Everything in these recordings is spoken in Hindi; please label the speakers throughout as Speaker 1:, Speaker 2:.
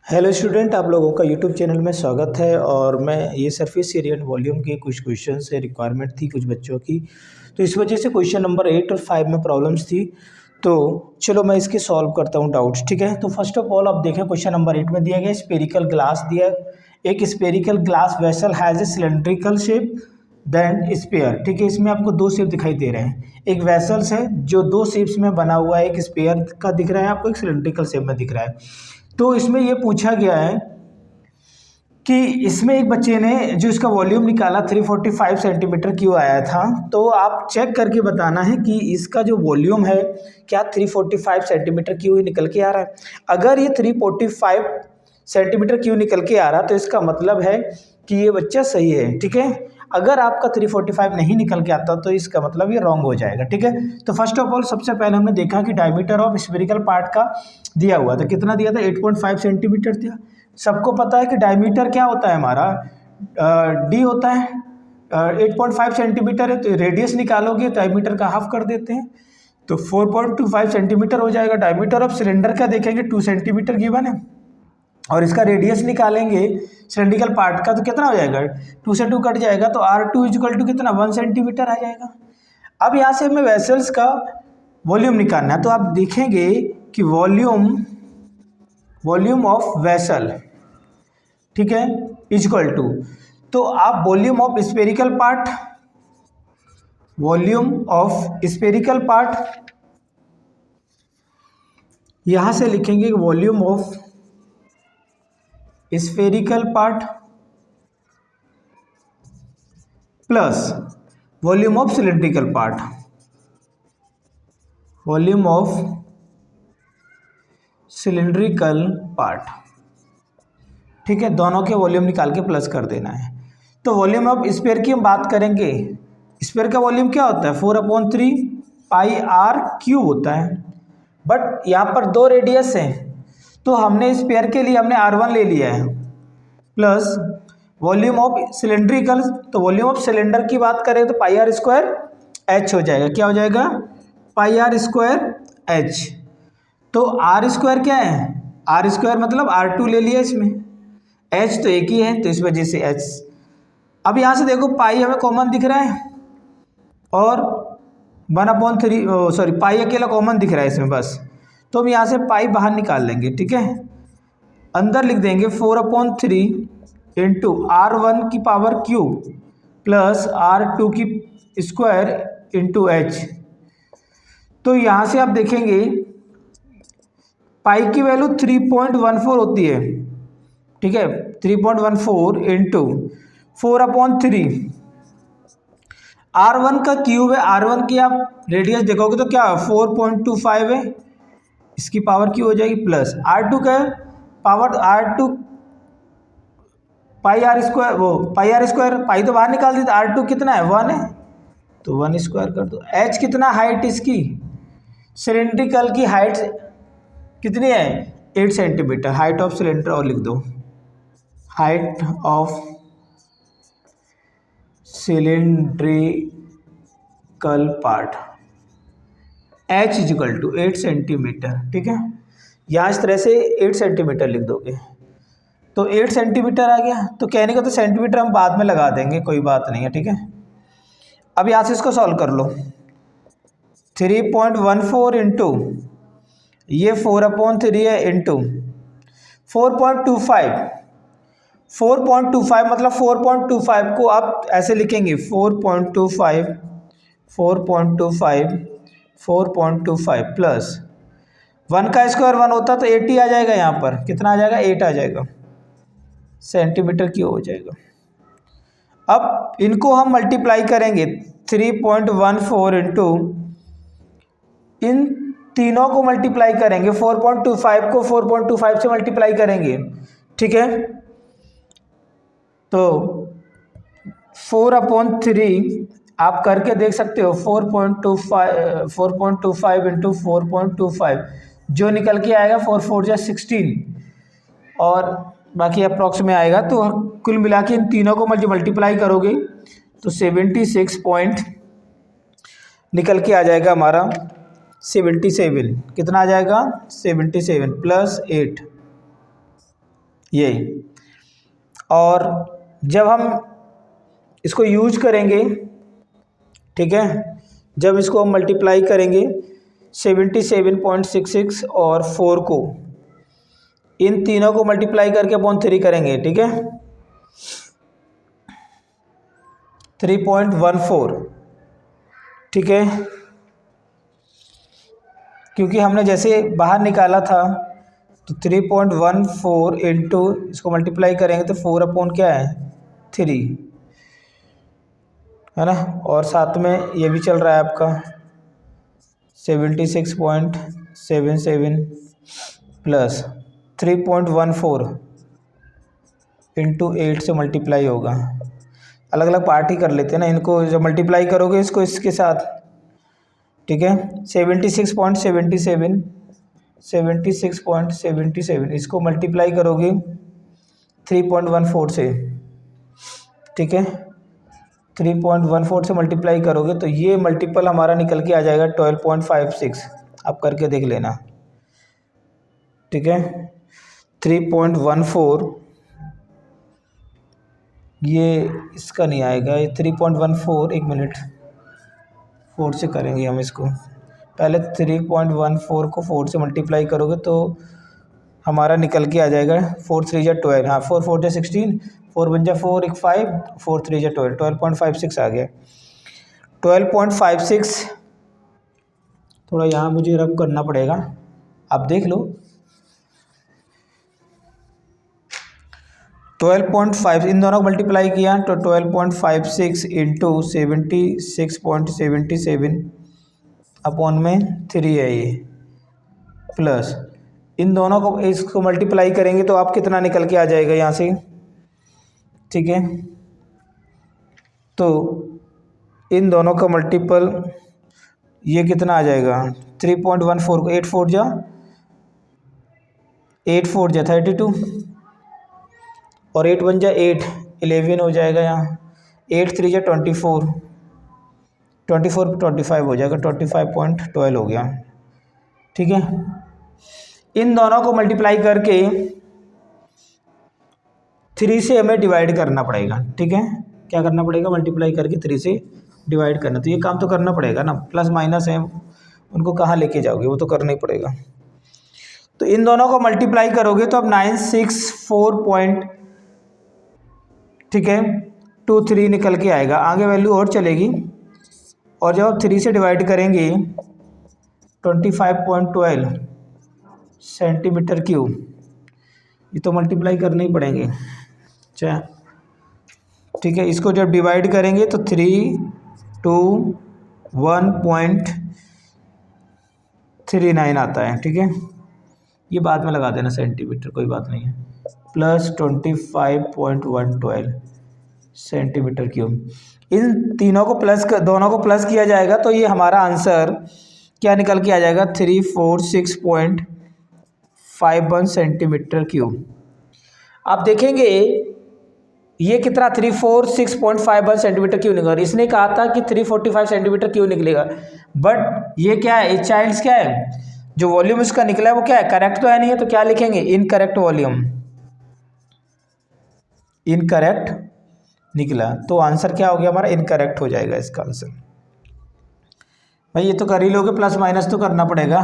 Speaker 1: हेलो स्टूडेंट, आप लोगों का यूट्यूब चैनल में स्वागत है। और मैं ये सरफेस एरिया एंड वॉल्यूम के कुछ क्वेश्चन से रिक्वायरमेंट थी कुछ बच्चों की, तो इस वजह से क्वेश्चन नंबर 8 और 5 में प्रॉब्लम्स थी। तो चलो मैं इसके सॉल्व करता हूँ डाउट्स, ठीक है। तो फर्स्ट ऑफ ऑल आप देखें, क्वेश्चन नंबर 8 में दिया गया स्पेरिकल ग्लास दिया है। एक spherical glass vessel has a cylindrical shape then sphere, ठीक है। इसमें आपको दो शेप दिखाई दे रहे हैं। एक वेसल्स है जो दो शेप्स में बना हुआ है, एक स्पेयर का दिख रहा है आपको, एक सिलेंड्रिकल शेप में दिख रहा है। तो इसमें ये पूछा गया है कि इसमें एक बच्चे ने जो इसका वॉल्यूम निकाला 345 सेंटीमीटर क्यों आया था। तो आप चेक करके बताना है कि इसका जो वॉल्यूम है क्या 345 सेंटीमीटर क्यों ही निकल के आ रहा है। अगर ये 345 सेंटीमीटर क्यों निकल के आ रहा तो इसका मतलब है कि ये बच्चा सही है, ठीक है। अगर आपका 345 नहीं निकल के आता तो इसका मतलब ये रॉन्ग हो जाएगा, ठीक है। तो फर्स्ट ऑफ ऑल सबसे पहले हमने देखा कि डायमीटर ऑफ स्फेरिकल पार्ट का दिया हुआ था, कितना दिया था 8.5 सेंटीमीटर दिया। सबको पता है कि डायमीटर क्या होता है हमारा, डी होता है। 8.5 सेंटीमीटर है तो रेडियस निकालोगे डायमीटर का हाफ कर देते हैं, तो 4.25 सेंटीमीटर हो जाएगा। डायमीटर ऑफ सिलेंडर का देखेंगे 2 सेंटीमीटर गिवन है, और इसका रेडियस निकालेंगे सिलेंड्रिकल पार्ट का तो कितना हो जाएगा, 2 से 2 कट जाएगा, तो R2 इक्वल टू कितना 1 सेंटीमीटर आ जाएगा। अब यहाँ से हमें वेसल्स का वॉल्यूम निकालना है, तो आप देखेंगे कि वॉल्यूम ऑफ वेसल, ठीक है, इक्वल टू, तो आप वॉल्यूम ऑफ स्पेरिकल पार्ट यहां से लिखेंगे volume of spherical part plus volume of cylindrical part, volume of cylindrical part, ठीक है। दोनों के वॉल्यूम निकाल के प्लस कर देना है। तो वॉल्यूम ऑफ स्फीयर की हम बात करेंगे, स्फीयर का वॉल्यूम क्या होता है 4/3 पाई आर क्यूब होता है। बट यहाँ पर दो रेडियस हैं तो हमने स्फीयर के लिए हमने R1 ले लिया है, प्लस वॉल्यूम ऑफ सिलेंड्रिकल, तो वॉल्यूम ऑफ सिलेंडर की बात करें तो पाई आर स्क्वायर एच हो जाएगा। क्या हो जाएगा, पाई आर स्क्वायर एच। तो आर स्क्वायर क्या है, आर स्क्वायर मतलब R2 ले लिया इसमें, एच तो एक ही है तो इस वजह से एच। अब यहाँ से देखो पाई हमें कॉमन दिख रहा है और 1/3 पाई अकेला कॉमन दिख रहा है इसमें बस, तो हम यहाँ से पाई बाहर निकाल लेंगे, ठीक है। अंदर लिख देंगे 4/3 इंटू R1 की पावर क्यूब प्लस R2 की स्क्वायर इंटू एच। तो यहाँ से आप देखेंगे पाई की वैल्यू 3.14 होती है, ठीक है। 3.14 इंटू 4/3, R1 का क्यूब है, R1 की आप रेडियस देखोगे तो क्या 4.25 है, इसकी पावर क्यू हो जाएगी, प्लस R2 का power R2 pi are square, वो पाई आर स्क्वायर, पाई तो बाहर निकाल दी, R2 कितना है 1 है तो 1 स्क्वायर कर दो। H कितना हाइट इसकी, सिलेंड्रिकल की हाइट कितनी है 8 सेंटीमीटर, हाइट ऑफ सिलेंडर और लिख दो, height of cylindrical part H equal to 8 centimetre, ठीक है। यहाँ इस तरह से 8 सेंटीमीटर लिख दोगे तो 8 सेंटीमीटर आ गया। तो कहने का तो सेंटीमीटर हम बाद में लगा देंगे, कोई बात नहीं है, ठीक है। अब यहाँ से इसको सॉल्व कर लो, 3.14 इंटू ये 4/3 है इंटू 4.25 मतलब 4.25 को आप ऐसे लिखेंगे 4.25 प्लस 1 का स्क्वायर 1 होता तो 80 आ जाएगा, यहाँ पर कितना आ जाएगा 8 आ जाएगा, सेंटीमीटर क्यूब हो जाएगा। अब इनको हम मल्टीप्लाई करेंगे 3.14 इंटू इन तीनों को मल्टीप्लाई करेंगे, 4.25 को 4.25 से मल्टीप्लाई करेंगे, ठीक है। तो 4/3 आप करके देख सकते हो, 4.25 इंटू 4.25 जो निकल के आएगा 4×4 = 16 और बाकी अप्रॉक्स में आएगा। तो कुल मिला के इन तीनों को मल्टीप्लाई करोगे तो 76 पॉइंट निकल के आ जाएगा हमारा 77, कितना आ जाएगा 77 प्लस 8 ये। और जब हम इसको यूज करेंगे, ठीक है, जब इसको हम मल्टीप्लाई करेंगे 77.66 और 4 को, इन तीनों को मल्टीप्लाई करके अपॉन 3 करेंगे, ठीक है, 3.14, ठीक है, क्योंकि हमने जैसे बाहर निकाला था तो 3.14 इंटू इसको मल्टीप्लाई करेंगे तो 4 अपॉन क्या है 3, है ना, और साथ में ये भी चल रहा है आपका 76.77 प्लस 3.14 इंटू 8 से मल्टीप्लाई होगा। अलग अलग पार्ट ही कर लेते हैं ना इनको, जब मल्टीप्लाई करोगे इसको इसके साथ, ठीक है, 76.77 इसको मल्टीप्लाई करोगे 3.14 से, ठीक है, 3.14 से मल्टीप्लाई करोगे तो ये मल्टीपल हमारा निकल के आ जाएगा 12.56। आप करके देख लेना, ठीक है, 3.14 ये इसका नहीं आएगा, ये 3.14, एक मिनट, 4 से करेंगे हम इसको, पहले 3.14 को 4 से मल्टीप्लाई करोगे तो हमारा निकल के आ जाएगा 4 3 जा 12, हाँ 4 4 जा 16, 4 1 जा 4 1 5, 4 3 जा 12, 12.56 आ गया। 12.56 थोड़ा यहाँ मुझे रब करना पड़ेगा, आप देख लो। 12.5 इन दोनों को मल्टीप्लाई किया तो 12.56 इंटू 76.77 अपॉन में 3 है ये, प्लस इन दोनों को इसको मल्टीप्लाई करेंगे तो आप कितना निकल के आ जाएगा यहाँ से, ठीक है, तो इन दोनों का मल्टीपल ये कितना आ जाएगा 3.14 को 8 4 जा 32 और 8 1 जा 8 11 हो जाएगा यहाँ, 8 3 जा 24 24 पे 25 हो जाएगा, 25.12 हो गया, ठीक है। इन दोनों को मल्टीप्लाई करके 3 से हमें डिवाइड करना पड़ेगा, ठीक है, क्या करना पड़ेगा, मल्टीप्लाई करके 3 से डिवाइड करना, तो ये काम तो करना पड़ेगा ना, प्लस माइनस है उनको कहाँ लेके जाओगे, वो तो करना ही पड़ेगा। तो इन दोनों को मल्टीप्लाई करोगे तो अब 964 ठीक है 23 निकल के आएगा, आगे वैल्यू और चलेगी, और जब आप 3 से डिवाइड करेंगे 25.12 सेंटीमीटर क्यूब, ये तो मल्टीप्लाई करने ही पड़ेंगे, अच्छा, ठीक है, इसको जब डिवाइड करेंगे तो 321.39 आता है, ठीक है, ये बाद में लगा देना सेंटीमीटर, कोई बात नहीं है, प्लस 25.112 सेंटीमीटर क्यूब। इन तीनों को प्लस दोनों को प्लस किया जाएगा तो ये हमारा आंसर क्या निकल के आ जाएगा 346.51 सेंटीमीटर क्यूब। आप देखेंगे ये कितना 346.51 सेंटीमीटर क्यूब निकलेगा, इसने कहा था कि 345 सेंटीमीटर क्यूब निकलेगा, बट ये क्या है, चाइल्ड्स क्या है, जो वॉल्यूम इसका निकला है वो क्या है, करेक्ट तो है नहीं है, तो क्या लिखेंगे, इनकरेक्ट वॉल्यूम, इनकरेक्ट निकला, तो आंसर क्या हो गया हमारा, इनकरेक्ट हो जाएगा इसका आंसर। भाई ये तो कर ही लोगे, प्लस माइनस तो करना पड़ेगा,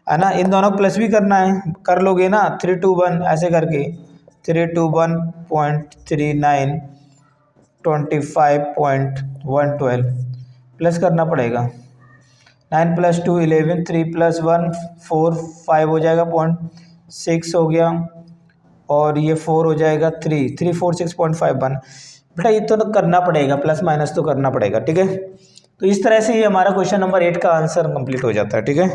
Speaker 1: है ना, इन दोनों को प्लस भी करना है, कर लोगे ना, 321 ऐसे करके 321.39 25.112 प्लस करना पड़ेगा, 9 + 2 11, 3 + 1 4 5 हो जाएगा, 0.6 हो गया, और ये 4 हो जाएगा 346.51। बेटा ये तो करना पड़ेगा, प्लस माइनस तो करना पड़ेगा, ठीक है। तो इस तरह से ये हमारा क्वेश्चन नंबर 8 का आंसर कंप्लीट हो जाता है, ठीक है।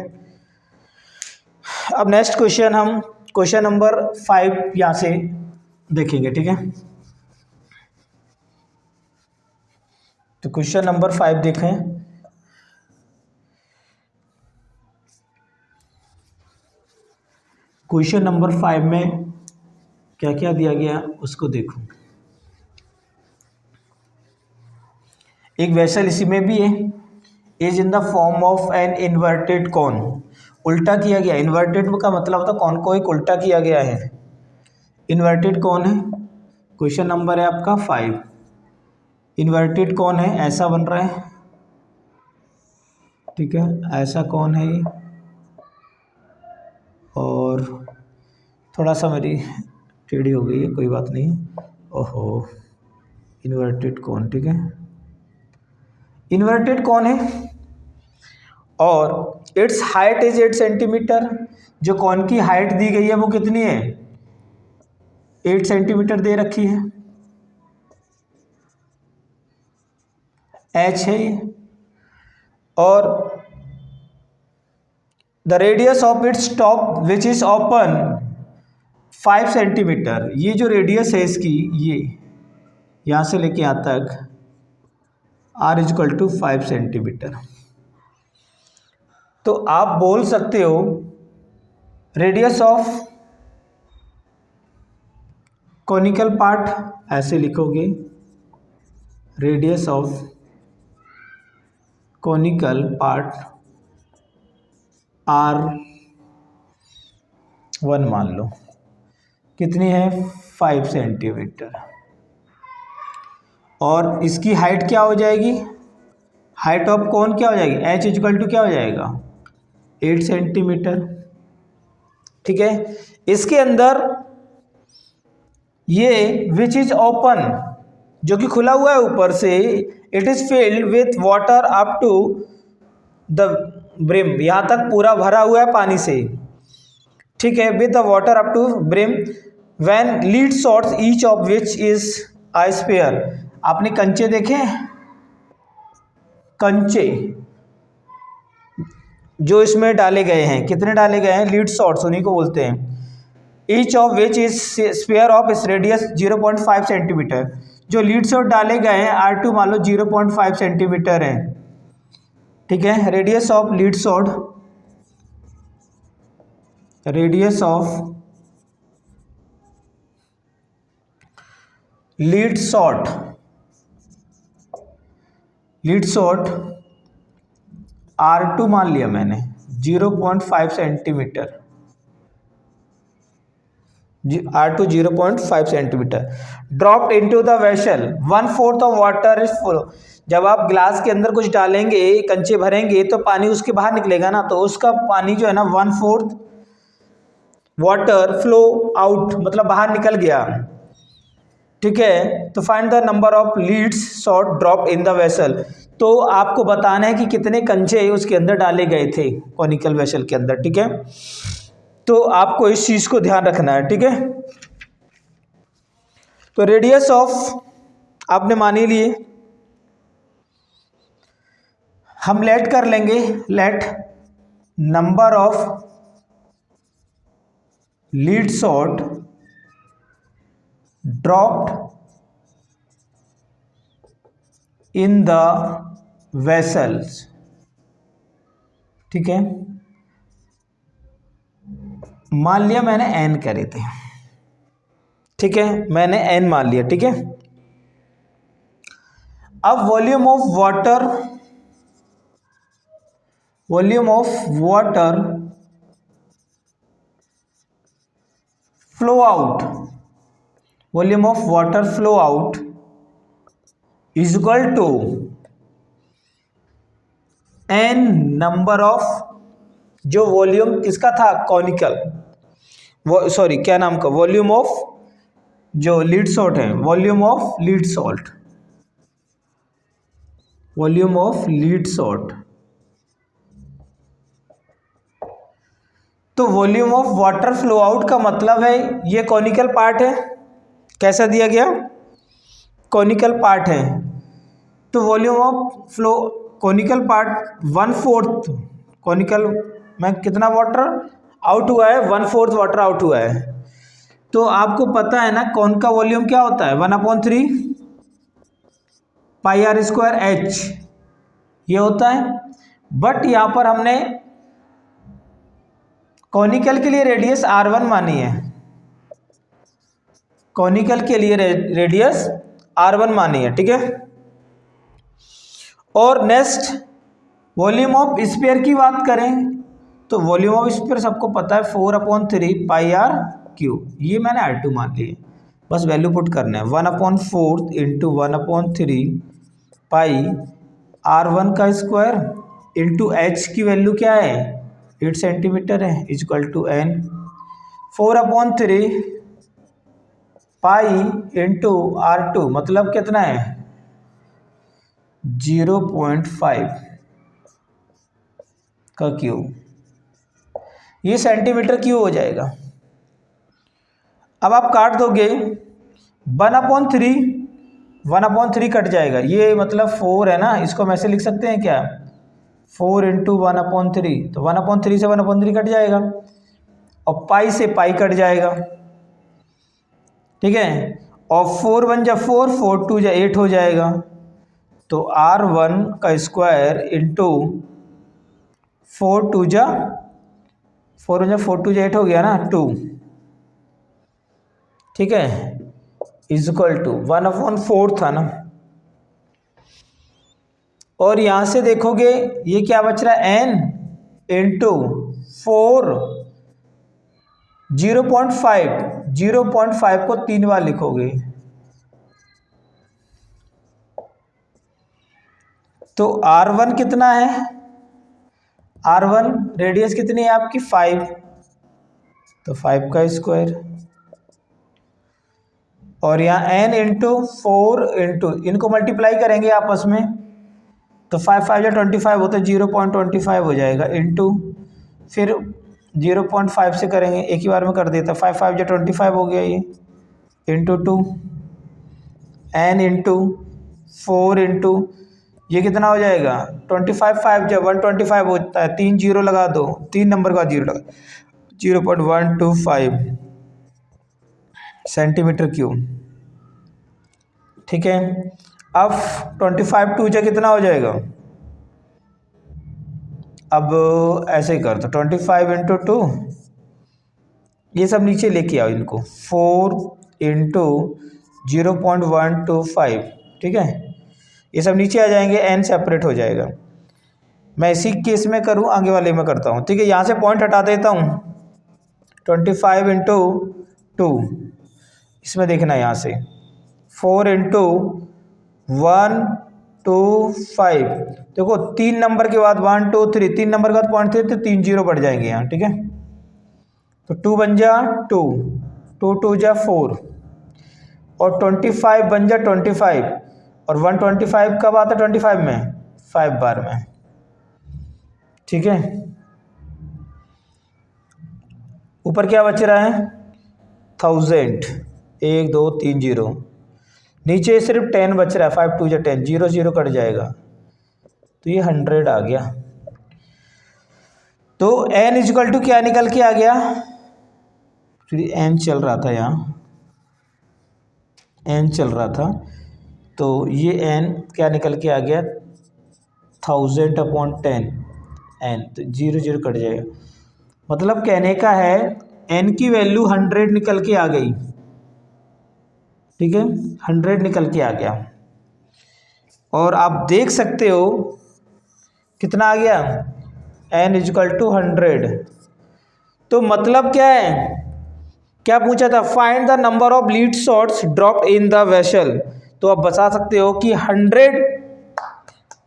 Speaker 1: अब नेक्स्ट क्वेश्चन हम क्वेश्चन नंबर 5 यहाँ से देखेंगे, ठीक है। तो क्वेश्चन नंबर 5 देखें, क्वेश्चन नंबर 5 में क्या क्या दिया गया उसको देखो। एक वेसल इसी में भी है, is in the form of an inverted cone, उल्टा किया गया, इन्वर्टेड का मतलब होता है कॉन को एक उल्टा किया गया है, इन्वर्टेड कौन है, क्वेश्चन नंबर है आपका 5। इन्वर्टेड कौन है, ऐसा बन रहा है, ठीक है, ऐसा कौन है ये, और थोड़ा सा मेरी टेढ़ी हो गई है, कोई बात नहीं, ओहो, इन्वर्टेड कौन, ठीक है, इन्वर्टेड कौन है और इट्स हाइट इज 8 सेंटीमीटर। जो कौन की हाइट दी गई है वो कितनी है, 8 सेंटीमीटर दे रखी है, एच है ये, और the radius of its top which is open 5 centimetre. ये जो रेडियस है इसकी, ये यहाँ से लेके यहाँ तक आर इजक्वल टू 5 सेंटीमीटर। तो आप बोल सकते हो रेडियस ऑफ कॉनिकल पार्ट, ऐसे लिखोगे, radius of conical part R1 मान लो, कितनी है 5 सेंटीमीटर, और इसकी हाइट क्या हो जाएगी, हाइट ऑफ कौन क्या हो जाएगी, एच इक्वल टू क्या हो जाएगा 8 सेंटीमीटर, ठीक है। इसके अंदर ये विच इज ओपन, जो कि खुला हुआ है ऊपर से, it is filled with water up to the brim, यहाँ तक पूरा भरा हुआ है पानी से, ठीक है, with the water up to brim, when lead shots each of which is I sphere. आपने कंचे देखे, कंचे जो इसमें डाले गए हैं, कितने डाले गए हैं, लीड शॉट्स उन्हीं को बोलते हैं, each of which is sphere of इस रेडियस 0.5 सेंटीमीटर। जो लीड शॉट डाले गए हैं R2 मान लो 0.5 सेंटीमीटर है, ठीक है। Radius of lead shot, radius of lead shot, lead shot R2 मान लिया मैंने 0.5 centimetre, R2 0.5 centimetre, dropped into the vessel 1/4 of water is flow. जब आप ग्लास के अंदर कुछ डालेंगे, कंचे भरेंगे, तो पानी उसके बाहर निकलेगा ना, तो उसका पानी जो है ना 1/4 वाटर फ्लो आउट, मतलब बाहर निकल गया, ठीक है। तो find the number of leads shot dropped in the vessel. तो आपको बताना है कि कितने कंचे उसके अंदर डाले गए थे कॉनिकल वेसल के अंदर, ठीक है। तो आपको इस चीज को ध्यान रखना है, ठीक है। तो रेडियस ऑफ आपने मान ही लिए, हम लेट कर लेंगे, let number of lead shot dropped in the vessels, ठीक है। मान लिया मैंने n करे थे, ठीक है, मैंने n मान लिया, ठीक है। अब volume of water, volume of water flow out, volume of water flow out is equal to n number of, जो वॉल्यूम किसका था कॉनिकल, सॉरी क्या नाम का, वॉल्यूम ऑफ जो लीड सॉल्ट है, volume of lead salt, volume of lead salt. तो volume of water flow out का मतलब है ये कॉनिकल पार्ट है, कैसा दिया गया, कॉनिकल पार्ट है, तो volume of flow conical part 1/4 conical में कितना वाटर आउट हुआ है, 1/4 वाटर आउट हुआ है। तो आपको पता है ना कौन का वॉल्यूम क्या होता है, 1/3 पाई आर स्क्वायर एच ये होता है। बट यहाँ पर हमने कॉनिकल के लिए रेडियस R1 मानी है, कॉनिकल के लिए रेडियस R1 मानी है, ठीक है। और नेक्स्ट वॉल्यूम ऑफ स्फीयर की बात करें तो वॉल्यूम ऑफ स्फीयर सबको पता है 4/3 पाई आर क्यू, ये मैंने R2 मान ली, बस वैल्यू पुट करना है 1/4 इंटू 1/3 पाई R1 का स्क्वायर इंटू h की वैल्यू क्या है 8 सेंटीमीटर है equal to n 4/3 pi into R2 मतलब कितना है 0.5 का क्यूब, ये सेंटीमीटर क्यूब हो जाएगा। अब आप काट दोगे 1/3 कट जाएगा, ये मतलब 4 है ना, इसको हम ऐसे लिख सकते हैं क्या 4 इंटू 1/3, तो 1/3 से 1/3 कट जाएगा और पाई से पाई कट जाएगा, ठीक है। और 4 1 जा 4, 4 2 जा 8 हो जाएगा, तो R1 का स्क्वायर इंटू 4 2 जा 4 1 जा 4 2 जा 8 हो गया ना 2, ठीक है, इक्वल टू 1/4 था ना। और यहां से देखोगे ये क्या बच रहा है n इंटू 4 0.5 को 3 बार लिखोगे तो R1 कितना है, R1 रेडियस कितनी है आपकी 5, तो 5 का स्क्वायर, और यहाँ n इंटू 4 इंटू इनको मल्टीप्लाई करेंगे आपस में तो 5 5 या 25 होता है 0.25 हो जाएगा इंटू फिर 0.5 से करेंगे, एक ही बार में कर देता, 5 5 या 25 हो गया ये इंटू 2 n इंटू 4 इंटू ये कितना हो जाएगा 25 5 जब 125 होता है, 3 जीरो लगा दो, 3 नंबर का जीरो लगा 0.125 सेंटीमीटर क्यूब, ठीक है। अब 25 2 जा कितना हो जाएगा, अब ऐसे ही कर दो 25 इंटू 2, ये सब नीचे लेके आओ इनको 4 इंटू 0.125, ठीक है, ये सब नीचे आ जाएंगे, n सेपरेट हो जाएगा। मैं इसी केस में करूँ आगे वाले में करता हूँ, ठीक है। यहाँ से पॉइंट हटा देता हूँ 25 इंटू 2, इसमें देखना यहाँ से 4 इंटू 125, देखो 3 नंबर के बाद 1 2 3, 3 नंबर के बाद पॉइंट थे तो 3 जीरो बढ़ जाएंगे यहाँ, ठीक है। तो 2 बन जा 2 2 2 जा 4 और 25 बन जा 25 और 125 कब आता है 25 में 5 बार में, ठीक है। ऊपर क्या बच रहा है 1000, 1 2 3 0, नीचे सिर्फ 10 बच रहा है 5 2 जा 10, 0 0 कट जाएगा तो ये 100 आ गया। तो n इक्वल टू क्या निकल के आ गया, n चल रहा था यहाँ, n चल रहा था तो ये n क्या निकल के आ गया 1000/10 n, तो 0 0 कट जाएगा, मतलब कहने का है n की वैल्यू 100 निकल के आ गई, ठीक है, 100 निकल के आ गया। और आप देख सकते हो कितना आ गया n इक्वल टू 100, तो मतलब क्या है, क्या पूछा था find the number of lead shots dropped in the vessel, तो आप बता सकते हो कि 100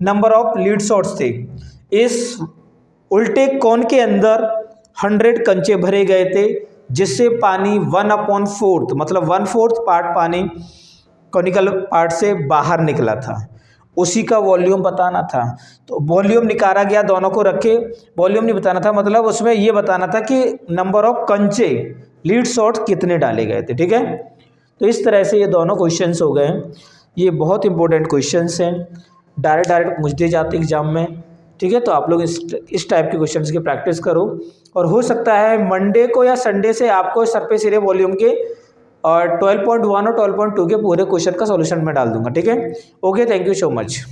Speaker 1: नंबर ऑफ लीड शॉट्स थे, इस उल्टे कोन के अंदर 100 कंचे भरे गए थे जिससे पानी 1/4 मतलब 1/4 पार्ट पानी कॉनिकल पार्ट से बाहर निकला था, उसी का वॉल्यूम बताना था। तो वॉल्यूम निकाला गया, दोनों को रखे, वॉल्यूम नहीं बताना था, मतलब उसमें ये बताना था कि नंबर ऑफ कंचे लीड शॉट कितने डाले गए थे, ठीक है। तो इस तरह से ये दोनों क्वेश्चंस हो गए, ये बहुत इंपॉर्टेंट क्वेश्चंस हैं, डायरेक्ट पूछ दिए जाते एग्जाम में, ठीक है। तो आप लोग इस टाइप के क्वेश्चंस की प्रैक्टिस करो, और हो सकता है मंडे को या संडे से आपको सरफेस एरिया वॉल्यूम के और 12.1 और 12.2 के पूरे क्वेश्चन का सॉल्यूशन मैं डाल दूंगा, ठीक है। Okay, thank you so much.